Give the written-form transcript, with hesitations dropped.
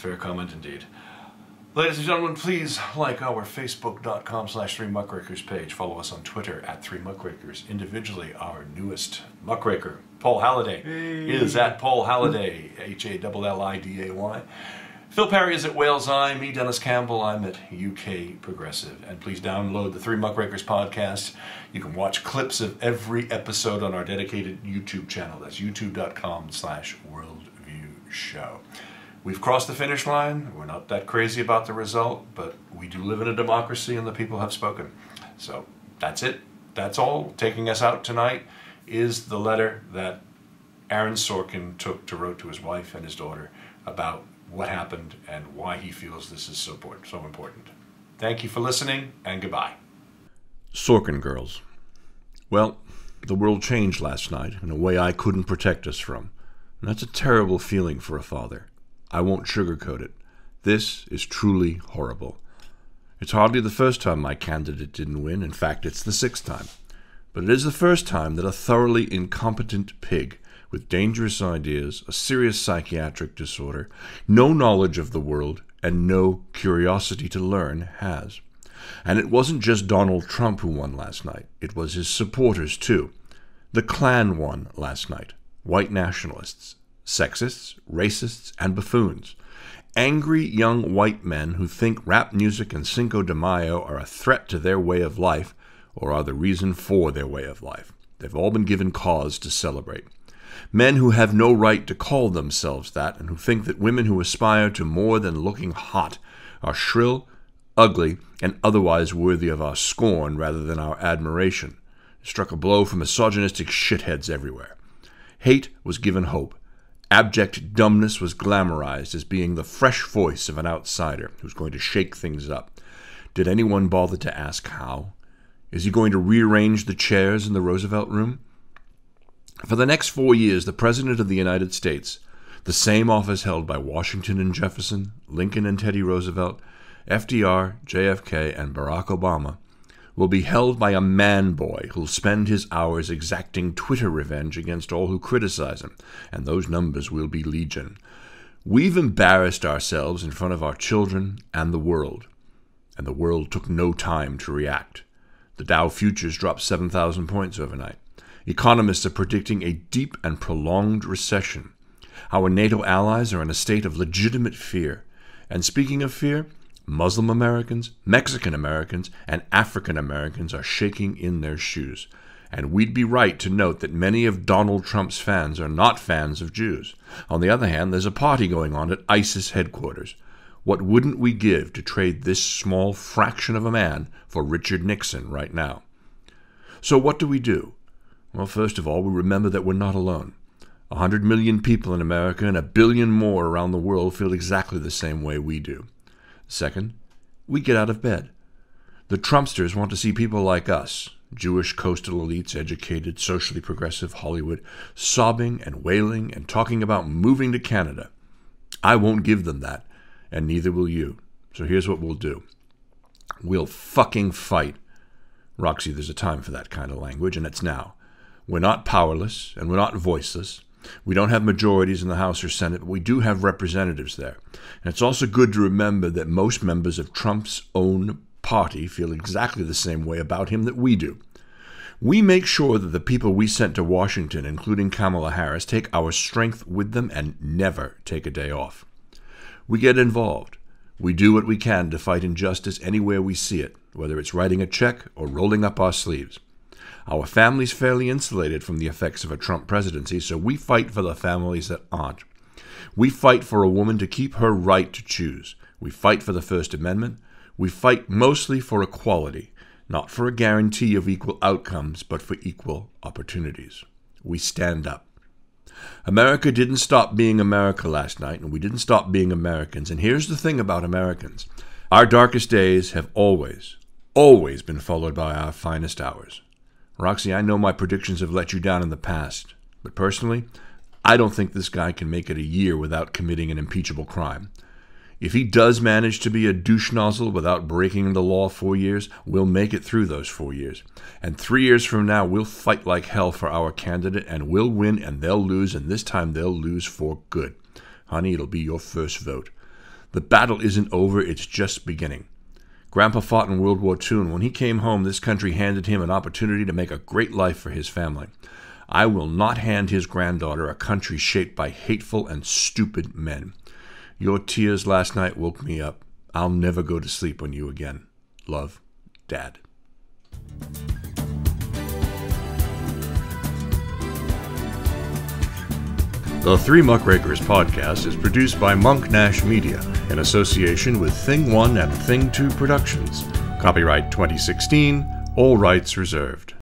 Fair comment indeed. Ladies and gentlemen, please like our Facebook.com/3Muckrakers page. Follow us on Twitter @3Muckrakers. Individually, our newest muckraker, Paul Halliday, is at Paul Halliday, HALLIDAY. Phil Perry is at Wales Eye. Me, Dennis Campbell, I'm at UK Progressive. And please download the 3 Muckrakers podcast. You can watch clips of every episode on our dedicated YouTube channel. That's youtube.com/worldviewshow. We've crossed the finish line. We're not that crazy about the result, but we do live in a democracy and the people have spoken. So that's it. That's all. Taking us out tonight is the letter that Aaron Sorkin wrote to his wife and his daughter about what happened and why he feels this is so important. Thank you for listening, and goodbye. Sorkin girls. Well, the world changed last night in a way I couldn't protect us from. And that's a terrible feeling for a father. I won't sugarcoat it. This is truly horrible. It's hardly the first time my candidate didn't win. In fact, it's the 6th time. But it is the first time that a thoroughly incompetent pig with dangerous ideas, a serious psychiatric disorder, no knowledge of the world, and no curiosity to learn has. And it wasn't just Donald Trump who won last night. It was his supporters, too. The Klan won last night. White nationalists, sexists, racists, and buffoons. Angry young white men who think rap music and Cinco de Mayo are a threat to their way of life, or are the reason for their way of life. They've all been given cause to celebrate. Men who have no right to call themselves that, and who think that women who aspire to more than looking hot are shrill, ugly, and otherwise worthy of our scorn rather than our admiration. It struck a blow for misogynistic shitheads everywhere. Hate was given hope. Abject dumbness was glamorized as being the fresh voice of an outsider who's going to shake things up. Did anyone bother to ask how? Is he going to rearrange the chairs in the Roosevelt Room? For the next 4 years, the President of the United States, the same office held by Washington and Jefferson, Lincoln and Teddy Roosevelt, FDR, JFK, and Barack Obama, will be held by a man-boy who'll spend his hours exacting Twitter revenge against all who criticize him, and those numbers will be legion. We've embarrassed ourselves in front of our children and the world took no time to react. The Dow futures dropped 7,000 points overnight. Economists are predicting a deep and prolonged recession. Our NATO allies are in a state of legitimate fear. And speaking of fear, Muslim Americans, Mexican Americans, and African Americans are shaking in their shoes. And we'd be right to note that many of Donald Trump's fans are not fans of Jews. On the other hand, there's a party going on at ISIS headquarters. What wouldn't we give to trade this small fraction of a man for Richard Nixon right now? So what do we do? Well, first of all, we remember that we're not alone. 100 million people in America and 1 billion more around the world feel exactly the same way we do. Second, we get out of bed. The Trumpsters want to see people like us, Jewish coastal elites, educated, socially progressive Hollywood, sobbing and wailing and talking about moving to Canada. I won't give them that, and neither will you. So here's what we'll do. We'll fucking fight. Roxy, there's a time for that kind of language, and it's now. We're not powerless, and we're not voiceless. We don't have majorities in the House or Senate, but we do have representatives there. And it's also good to remember that most members of Trump's own party feel exactly the same way about him that we do. We make sure that the people we sent to Washington, including Kamala Harris, take our strength with them and never take a day off. We get involved. We do what we can to fight injustice anywhere we see it, whether it's writing a check or rolling up our sleeves. Our family's fairly insulated from the effects of a Trump presidency, so we fight for the families that aren't. We fight for a woman to keep her right to choose. We fight for the First Amendment. We fight mostly for equality, not for a guarantee of equal outcomes, but for equal opportunities. We stand up. America didn't stop being America last night, and we didn't stop being Americans. And here's the thing about Americans. Our darkest days have always been followed by our finest hours. Roxy, I know my predictions have let you down in the past, but personally, I don't think this guy can make it a year without committing an impeachable crime. If he does manage to be a douche nozzle without breaking the law 4 years, we'll make it through those 4 years. And 3 years from now, we'll fight like hell for our candidate, and we'll win, and they'll lose, and this time they'll lose for good. Honey, it'll be your first vote. The battle isn't over, it's just beginning. Grandpa fought in World War II, and when he came home, this country handed him an opportunity to make a great life for his family. I will not hand his granddaughter a country shaped by hateful and stupid men. Your tears last night woke me up. I'll never go to sleep on you again. Love, Dad. The Three Muckrakers podcast is produced by Monk Nash Media in association with Thing 1 and Thing 2 Productions. Copyright 2016, all rights reserved.